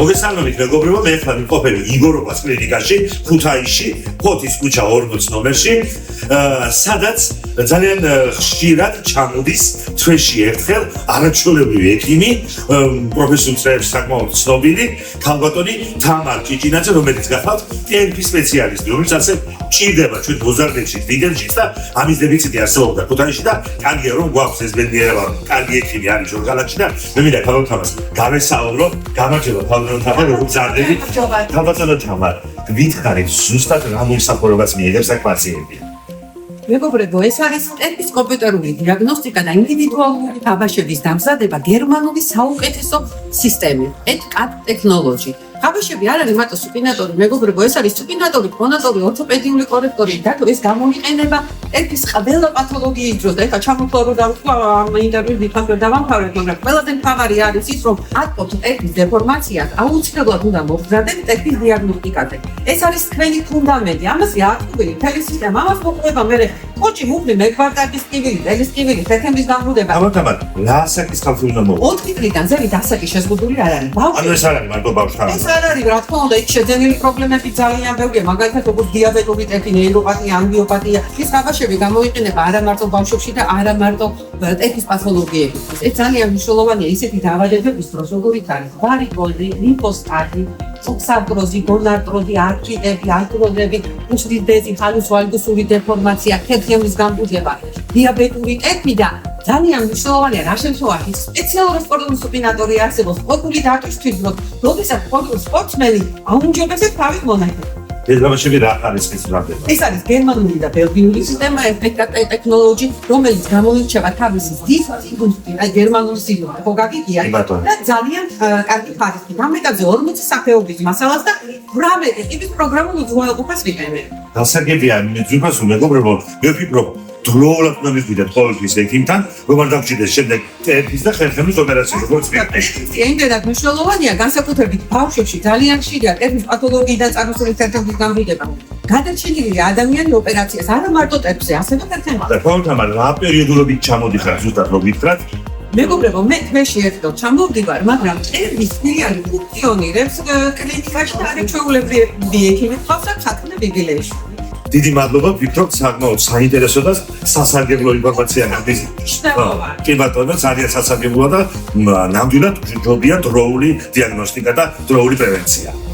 მოგესალმებით მეგობრებო, მე ხარ მყოფელი იგოროვას კლინიკაში, ქუთაისში, ფოთის ქუჩა 40 ნომერში, სადაც ძალიან ხშირად ჩამოდის თვეში ერთხელ არაჩვეულებრივი ექიმი, პროფესიულ წრეებში საკმაოდ ცნობილი, ქალბატონი თამარ ჭიჭინაძე, რომელიც გახლავთ TNP სპეციალისტი, რომელიც ასე ჭირდება ჩვენ მოზარდებში, დიდენშიც და ამის დეფიციტი არსებობდა ქუთაისში და კარგია რომ გვაქვს ეს ბედნიერება, კარგი ექიმი არის ჯორგალაკში და მე მინდა ქალბატონ თამარს გავესაუბრო, გამარჯობა ქალბატონ თამარ, როგორ ზარდები? ქალბატონ თამარ, გითხარით ზუსტად რა მომსახურებას მიიღებს აქ პაციენტი? მეგობრებო, ეს არის TNP-ის კომპიუტერული დიაგნოსტიკა და ინდივიდუალური თამაშების დამზადება გერმანული საუკეთესო სისტემით, ETCAT ტექნოლოჯი. თამაშები არ არის მარტო სუპინატორი, მეგობრებო, ეს არის სუპინატორი, ფონატორი, ორთოპედიული კორექტორი და ეს გამოიყენება TNP-ის ყველა პათოლოგიის დროს. და ეხლა ჩამოთვალო და ვთქვა ამ ინტერვიუს დიდხანს ვერ დავამთავრებ, მაგრამ ყველაზე მთავარი არის ის, რომ ატყობთ TNP-ის დეფორმაციას, აუცილებლად უნდა მოგზადეთ TNP-ის დიაგნოსტიკაზე. ეს არის თქვენი ფუნდამენტი, ამაზე აქტიური მთელი სისტემა, ამას მოყვება მე კოჭი მუხლი მეკვარტალის კივილი, დელის კივილი, თეთრების გამრუდება. თამარ, რა ასაკის ხალხი უნდა მოვა? 4 წლიდან ზევით ასაკი შეზღუდული არ არის. ანუ ეს არ არის მარტო ბავშვთან. ეს არ არის, რა თქმა უნდა, იქ შეძენილი პრობლემები ძალიან ბევრია, მაგალითად როგორც დიაბეტური ტეპი, ნეიროპათია, ანგიოპათია. ეს თამაშები გამოიყენება არა მარტო ბავშვებში და არა მარტო ტეპის პათოლოგიებისთვის. ეს ძალიან მნიშვნელოვანია ისეთი დაავადებების დროს, როგორიც არის ვარიკოზი, ლიმფოსტატი, ოქსარტროზი, გონარტროზი, არტრიტები, არტროზები, უსრიდეზი, ხალისვალგოსური დეფორმაცია, ქერქემის გამბუჟება, დიაბეტური ტეპი და ძალიან მნიშვნელოვანია რა შემთხვევაში სპეციალური სპორტული სუპინატორი არსებობს სპორტული დატვისთვის, როდესაც სპორტსმენი აუნჯობესებს თავის მონაკეთებს. ეს თამაშები რა ხარისხის მრავლდება? ეს არის გერმანული და ბელგიური სისტემა, ETCAT ტექნოლოჯი, რომელიც გამოირჩევა თავისი დიდ სიგუნდით, აი გერმანული სიგუნდი, ხო გაგიგია? და ძალიან კარგი ხარისხით. ამ ეტაპზე 40 სახეობის მასალას და 18 ტიპის პროგრამულ უზრუნველყოფას ვიყენებ. დასაგებია მიძვებას უმეგობრებო, მე ვფიქრობ დროულად უნდა მივიდეთ ყოველთვის ექიმთან, რომ არ დამჭირდეს შემდეგ TNP-ის და ხერხემლის ოპერაციას, როგორც ვიყენებ. იმდენად მნიშვნელოვანია, განსაკუთრებით ბავშვებში ძალიან ხშირია TNP-ის პათოლოგიიდან წარმოსული ხერხემლის გამრუდება. გადარჩენილი ადამიანი ოპერაციას არა მარტო TNP-ზე, ასევე ხერხემლად. და თამარ, რა პერიოდულობით ჩამოდიხარ ზუსტად რომ გითხრათ? მეგობრებო, მე თვეში ერთდროს ჩამოვდივარ, მაგრამ TNP-ის ფილიალი ფუნქციონირებს კლინიკაში და არაჩვეულებრივი ექიმი ყავს და ხათუნა ბიბილეში. დიდი მადლობა, ვფიქრობ საკმაოდ საინტერესო და სასარგებლო ინფორმაცია გადის. კი ბატონო, ძალიან სასარგებლოა და ნამდვილად ჯობია დროული დიაგნოსტიკა და დროული პრევენცია.